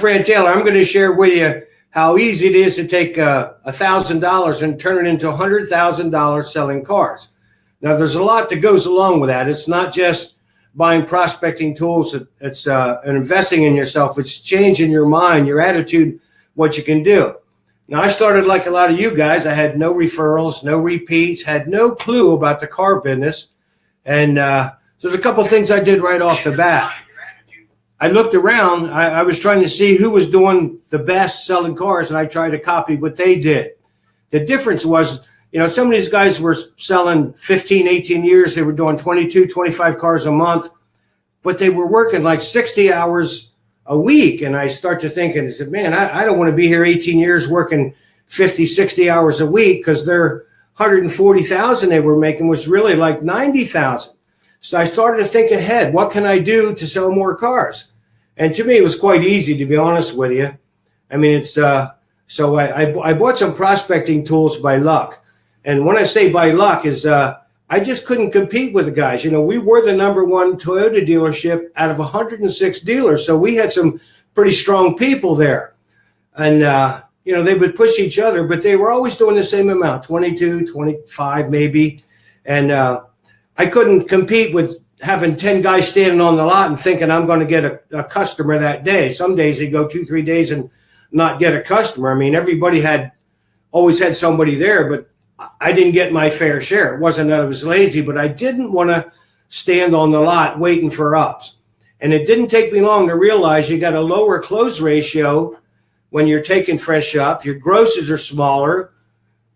Fran Taylor. I'm going to share with you how easy it is to take $1,000 and turn it into $100,000 selling cars. Now, there's a lot that goes along with that. It's not just buying prospecting tools. It's investing in yourself. It's changing your mind, your attitude, what you can do. Now, I started like a lot of you guys. I had no referrals, no repeats, had no clue about the car business. And so there's a couple things I did right off the bat. I looked around. I was trying to see who was doing the best selling cars, and I tried to copy what they did. The difference was, some of these guys were selling 15, 18 years. They were doing 22, 25 cars a month, but they were working like 60 hours a week. And I start to think, and I said, man, I don't want to be here 18 years working 50, 60 hours a week, because their 140,000 they were making was really like 90,000. So I started to think ahead. What can I do to sell more cars? And to me, it was quite easy, to be honest with you. I mean, it's so I bought some prospecting tools by luck. And when I say by luck is I just couldn't compete with the guys. We were the #1 Toyota dealership out of 106 dealers. So we had some pretty strong people there. And, they would push each other, but they were always doing the same amount, 22, 25 maybe. And I couldn't compete with having 10 guys standing on the lot and thinking I'm going to get a customer that day. Some days they go 2-3 days and not get a customer. I mean, everybody always had somebody there, but I didn't get my fair share. It wasn't that I was lazy, but I didn't want to stand on the lot waiting for ups. And it didn't take me long to realize you got a lower close ratio when you're taking fresh up. Your grosses are smaller,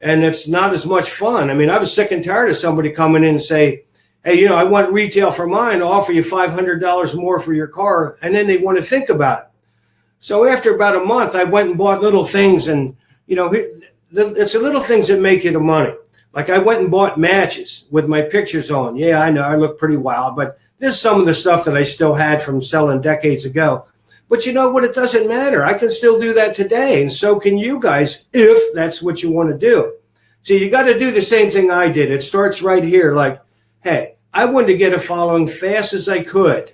and it's not as much fun. I mean, I was sick and tired of somebody coming in and say, hey, I want retail for mine. I'll offer you $500 more for your car. And then they want to think about it. So after about a month, I went and bought little things. And, it's the little things that make you the money. Like I went and bought matches with my pictures on. Yeah, I know I look pretty wild, but this is some of the stuff that I still had from selling decades ago. But you know what? It doesn't matter. I can still do that today. And so can you guys, if that's what you want to do. So you got to do the same thing I did. It starts right here. Like, hey, I wanted to get a following fast as I could.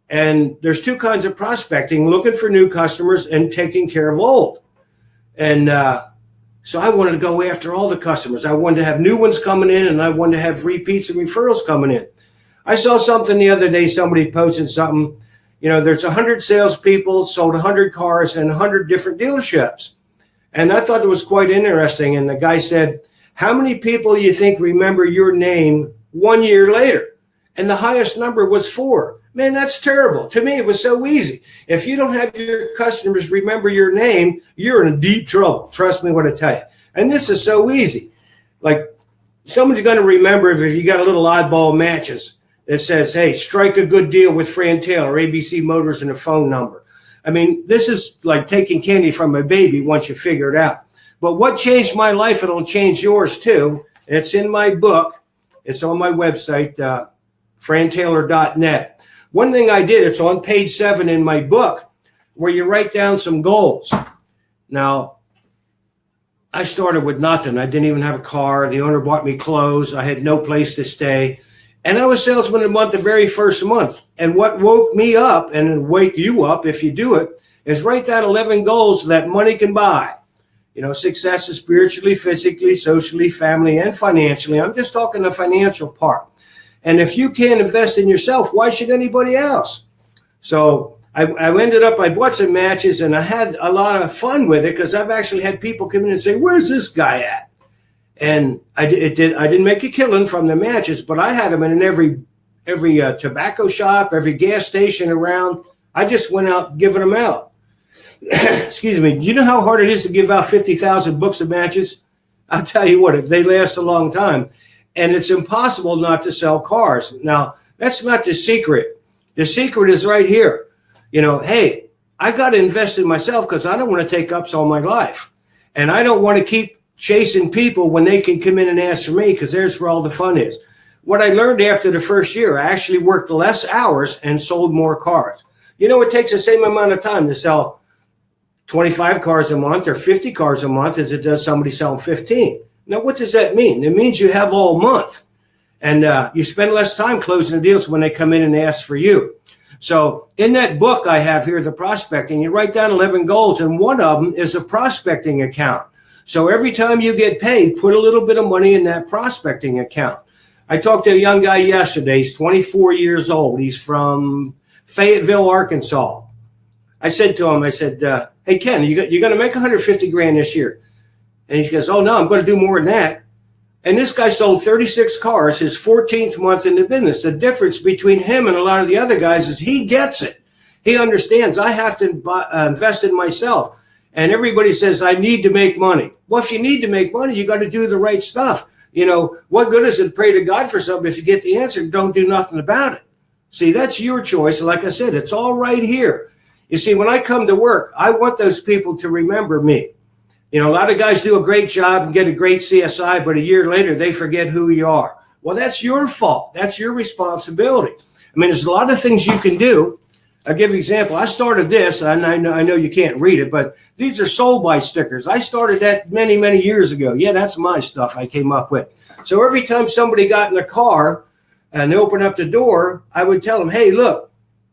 And there's two kinds of prospecting: looking for new customers and taking care of old. And so I wanted to go after all the customers. I wanted to have new ones coming in, and I wanted to have repeats and referrals coming in. I saw something the other day. Somebody posted something. There's 100 salespeople, sold 100 cars in 100 different dealerships. And I thought it was quite interesting. And the guy said, how many people do you think remember your name 1 year later? And the highest number was 4. Man, that's terrible. To me, it was so easy. If you don't have your customers remember your name, you're in deep trouble. Trust me when I tell you. And this is so easy. Like, someone's going to remember if you got a little oddball matches that says, hey, strike a good deal with Fran Taylor, ABC Motors, and a phone number. I mean, this is like taking candy from a baby once you figure it out. But what changed my life, it'll change yours too. And it's in my book. It's on my website, frantaylor.net. One thing I did, it's on page 7 in my book, where you write down some goals. Now, I started with nothing. I didn't even have a car. The owner bought me clothes. I had no place to stay. And I was salesman of the month the very first month. And what woke me up, and wake you up if you do it, is write down 11 goals that money can buy. Success is spiritually, physically, socially, family, and financially. I'm just talking the financial part. And if you can't invest in yourself, why should anybody else? So I bought some matches, and I had a lot of fun with it, because I've actually had people come in and say, where's this guy at? And I didn't make a killing from the matches, but I had them in every tobacco shop, every gas station around. I just went out giving them out. Excuse me. Do you know how hard it is to give out 50,000 books of matches? I'll tell you what, they last a long time. And it's impossible not to sell cars. Now, that's not the secret. The secret is right here. Hey, I got to invest in myself, because I don't want to take ups all my life. And I don't want to keep chasing people when they can come in and ask for me, because there's where all the fun is. What I learned after the first year, I actually worked less hours and sold more cars. It takes the same amount of time to sell 25 cars a month or 50 cars a month as it does somebody selling 15. Now, what does that mean? It means you have all month, and you spend less time closing the deals when they come in and ask for you. So in that book I have here, the prospecting, you write down 11 goals, and one of them is a prospecting account. So every time you get paid, put a little bit of money in that prospecting account. I talked to a young guy yesterday. He's 24 years old. He's from Fayetteville, Arkansas. I said to him, hey, Ken, you're going to make 150 grand this year. And he goes, oh, no, I'm going to do more than that. And this guy sold 36 cars, his 14th month in the business. The difference between him and a lot of the other guys is he gets it. He understands I have to invest in myself. And everybody says, I need to make money. Well, if you need to make money, you got to do the right stuff. You know, what good is it to pray to God for something if you get the answer and don't do nothing about it? See, that's your choice. Like I said, it's all right here. You see, when I come to work, I want those people to remember me. You know, a lot of guys do a great job and get a great CSI, but a year later, they forget who you are. Well, that's your fault. That's your responsibility. I mean, there's a lot of things you can do. I'll give you an example. I started this, and I know you can't read it, but these are sold by stickers. I started that many, many years ago. Yeah, that's my stuff I came up with. So every time somebody got in the car and they opened up the door, I would tell them, hey, look,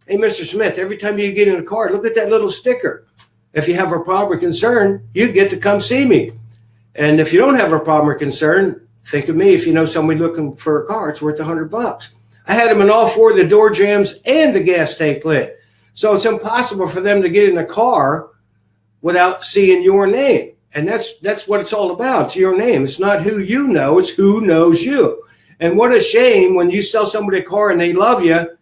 hey, Mr. Smith, every time you get in the car, look at that little sticker. If you have a problem or concern, you get to come see me. And if you don't have a problem or concern, think of me. If you know somebody looking for a car, it's worth $100. I had them in all four of the door jambs and the gas tank lid. So it's impossible for them to get in a car without seeing your name. And that's what it's all about. It's your name. It's not who you know. It's who knows you. And what a shame when you sell somebody a car and they love you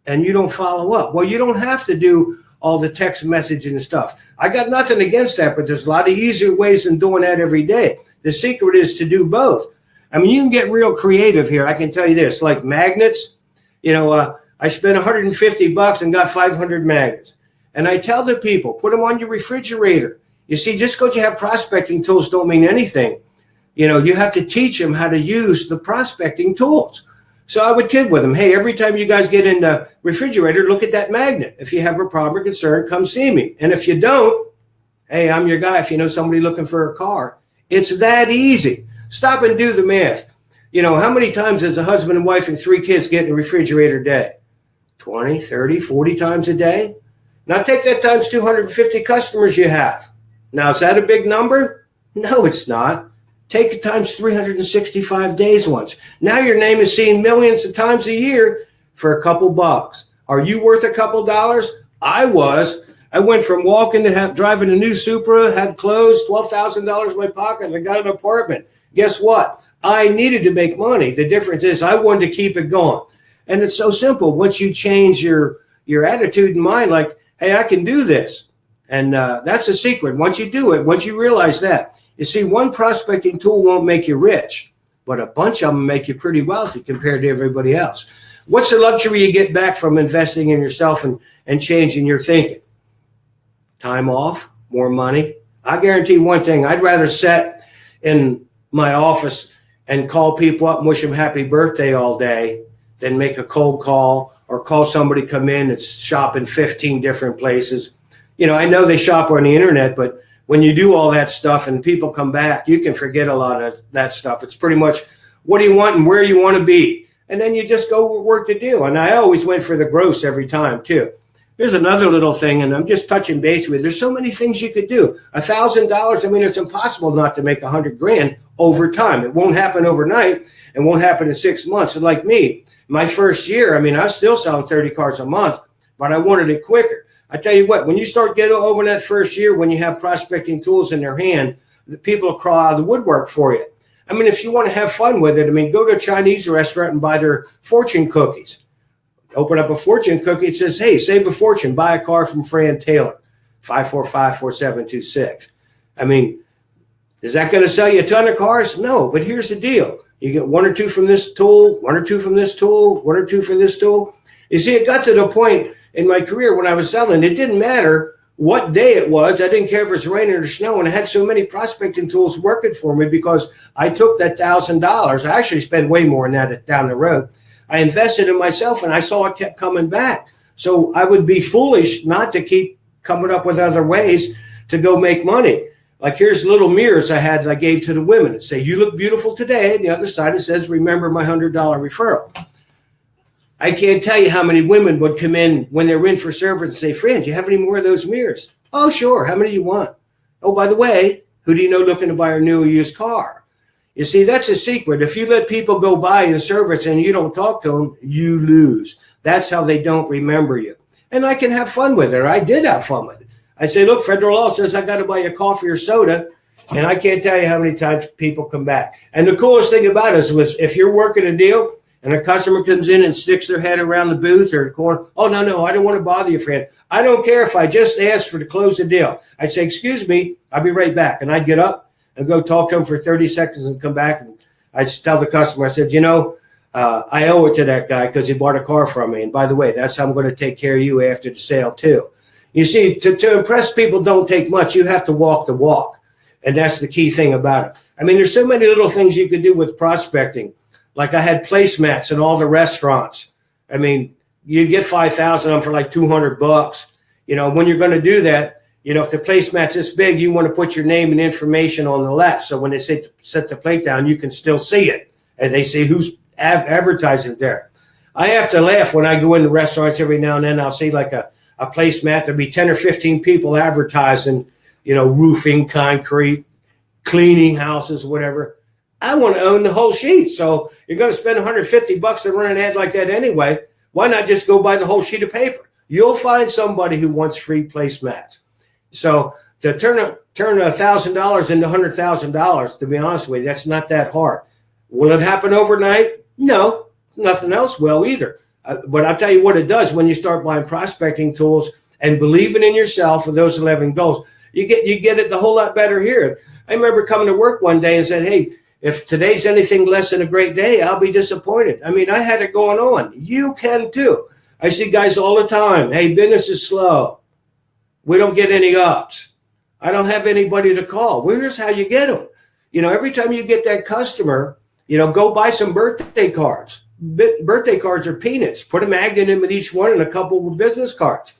and you don't follow up. Well, you don't have to do all the text messaging and stuff. I got nothing against that, but there's a lot of easier ways than doing that every day. The secret is to do both. I mean, you can get real creative here. I can tell you this, like magnets, you know, I spent $150 and got 500 magnets. And I tell the people, put them on your refrigerator. You see, just because you have prospecting tools don't mean anything. You know, you have to teach them how to use the prospecting tools. So I would kid with them, hey, every time you guys get in the refrigerator, look at that magnet. If you have a problem or concern, come see me. And if you don't, hey, I'm your guy if you know somebody looking for a car. It's that easy. Stop and do the math. You know, how many times does a husband and wife and 3 kids get in the refrigerator a day? 20, 30, 40 times a day? Now take that times 250 customers you have. Now, is that a big number? No, it's not. Take it times 365 days once. Now your name is seen millions of times a year for a couple bucks. Are you worth a couple dollars? I was. I went from walking to driving a new Supra, had clothes, $12,000 in my pocket, and I got an apartment. Guess what? I needed to make money. The difference is I wanted to keep it going. And it's so simple. Once you change your attitude and mind, like, hey, I can do this. And that's the secret. Once you do it, once you realize that, you see, one prospecting tool won't make you rich, but a bunch of them make you pretty wealthy compared to everybody else. What's the luxury you get back from investing in yourself and changing your thinking? Time off, more money. I guarantee one thing. I'd rather sit in my office and call people up and wish them happy birthday all day than make a cold call or call somebody come in that's shopping 15 different places. You know, I know they shop on the internet, but when you do all that stuff and people come back, you can forget a lot of that stuff. It's pretty much what do you want and where you want to be. And then you just go work the deal. And I always went for the gross every time, too. Here's another little thing, and I'm just touching base with. There's so many things you could do. $1,000, I mean, it's impossible not to make 100 grand over time. It won't happen overnight. It won't happen in 6 months. And like me, my first year, I mean, I was still selling 30 cars a month, but I wanted it quicker. I tell you what, when you start getting over that first year, when you have prospecting tools in their hand, the people will crawl out of the woodwork for you. I mean, if you want to have fun with it, I mean, go to a Chinese restaurant and buy their fortune cookies. Open up a fortune cookie. It says, hey, save a fortune. Buy a car from Fran Taylor, 545-4726. I mean, is that going to sell you a ton of cars? No, but here's the deal. You get 1 or 2 from this tool, 1 or 2 from this tool, 1 or 2 from this tool. You see, it got to the point in my career when I was selling, it didn't matter what day it was. I didn't care if it was raining or snow, and I had so many prospecting tools working for me because I took that $1,000. I actually spent way more than that down the road. I invested in myself, and I saw it kept coming back. So I would be foolish not to keep coming up with other ways to go make money. Like here's little mirrors I gave to the women. It say, you look beautiful today. And the other side, it says, remember my $100 referral. I can't tell you how many women would come in when they're in for service and say, Fran, do you have any more of those mirrors? Oh, sure. How many do you want? Oh, by the way, who do you know looking to buy a new or used car? You see, that's a secret. If you let people go by in service and you don't talk to them, you lose. That's how they don't remember you. And I can have fun with it. I did have fun with it. I say, look, federal law says I got to buy you coffee or soda. And I can't tell you how many times people come back. And the coolest thing about it was if you're working a deal and a customer comes in and sticks their head around the booth or the corner, oh, no, I don't want to bother you, friend. I don't care if I just asked for to close the deal. I'd say, excuse me, I'll be right back. And I'd get up and go talk to him for 30 seconds and come back. And I'd tell the customer, I said, I owe it to that guy because he bought a car from me. And by the way, that's how I'm going to take care of you after the sale too. You see, to impress people don't take much. You have to walk the walk. And that's the key thing about it. I mean, there's so many little things you could do with prospecting. Like I had placemats in all the restaurants. I mean, you get 5,000 of them for like $200. When you're going to do that, if the placemat's this big, you want to put your name and information on the left. So when they say to set the plate down, you can still see it. And they see who's advertising there. I have to laugh when I go into restaurants every now and then. I'll see like a placemat. There'll be 10 or 15 people advertising, roofing, concrete, cleaning houses, whatever. I want to own the whole sheet. So you're going to spend $150 to run an ad like that anyway. Why not just go buy the whole sheet of paper? You'll find somebody who wants free placemats. So to turn $1,000 into $100,000, to be honest with you, that's not that hard. Will it happen overnight? No, nothing else will either. But I'll tell you what it does when you start buying prospecting tools and believing in yourself with those 11 goals. You get it a whole lot better here. I remember coming to work one day and said, hey, if today's anything less than a great day, I'll be disappointed. I mean, I had it going on. You can too. I see guys all the time. Hey, business is slow. We don't get any ups. I don't have anybody to call. Well, here's how you get them. Every time you get that customer, go buy some birthday cards. Birthday cards are peanuts. Put a magnet in with each one and a couple of business cards.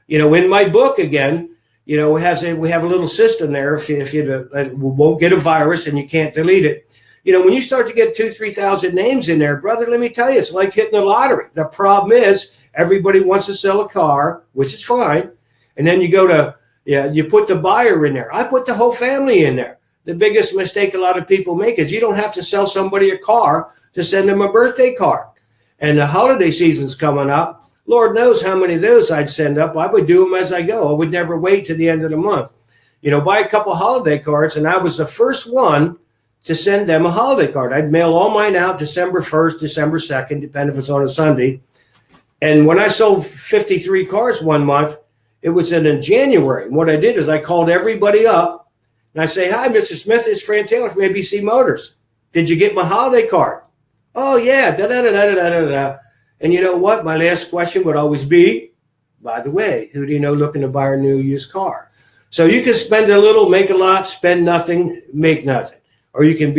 In my book, again, we have a little system there. If you won't get a virus and you can't delete it. When you start to get 2,000-3,000 names in there, brother, let me tell you, it's like hitting the lottery. The problem is everybody wants to sell a car, which is fine. And then you you put the buyer in there. I put the whole family in there. The biggest mistake a lot of people make is you don't have to sell somebody a car to send them a birthday card. And the holiday season's coming up. Lord knows how many of those I'd send up. I would do them as I go. I would never wait to the end of the month. Buy a couple holiday cards, and I was the first one to send them a holiday card. I'd mail all mine out December 1st, December 2nd, depending if it's on a Sunday. And when I sold 53 cars one month, it was in January. And what I did is I called everybody up, and I say, hi, Mr. Smith, it's Fran Taylor from ABC Motors. Did you get my holiday card? Oh, yeah, da-da-da-da-da-da-da. And you know what? My last question would always be, by the way, who do you know looking to buy a new used car? So you can spend a little, make a lot, spend nothing, make nothing. Or you can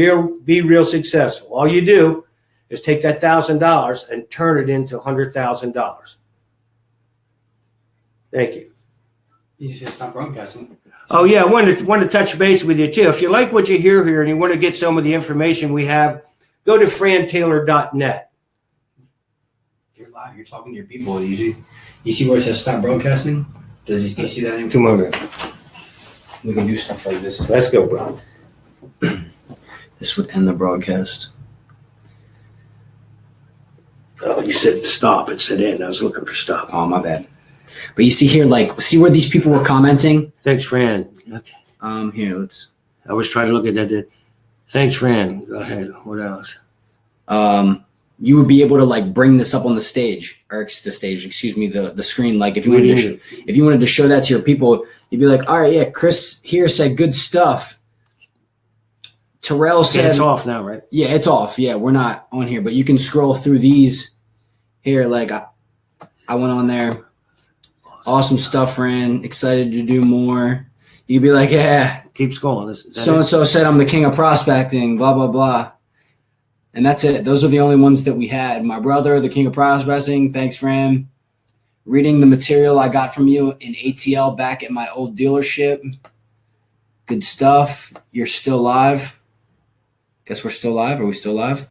be real successful. All you do is take that $1,000 and turn it into $100,000. Thank you. You should stop broadcasting. Oh, yeah, I wanted to touch base with you, too. If you like what you hear here and you want to get some of the information we have, go to frantaylor.net. You're live. You're talking to your people. You see where it says stop broadcasting? Do you see that? Come over. We can do stuff like this. Let's go, bro. This would end the broadcast. Oh, you said stop. It said end. I was looking for stop. Oh, my bad. But you see here, see where these people were commenting? Thanks, Fran. Okay. Here, let's. I was trying to look at that. Thanks, Fran. Go ahead. What else? You would be able to bring this up on the stage, or excuse me, the screen. Like if you wanted to show that to your people, you'd be like, all right, yeah, Chris here said good stuff. Terrell said it's off now, right? Yeah, it's off. Yeah, we're not on here, but you can scroll through these here. Like I went on there. Awesome stuff, Fran. Excited to do more. You'd be like, yeah. Keeps going. So-and-so said I'm the king of prospecting, blah, blah, blah. And that's it. Those are the only ones that we had. My brother, the king of prospecting. Thanks, Fran. Reading the material I got from you in ATL back at my old dealership. Good stuff. You're still live. Guess we're still live. Are we still live?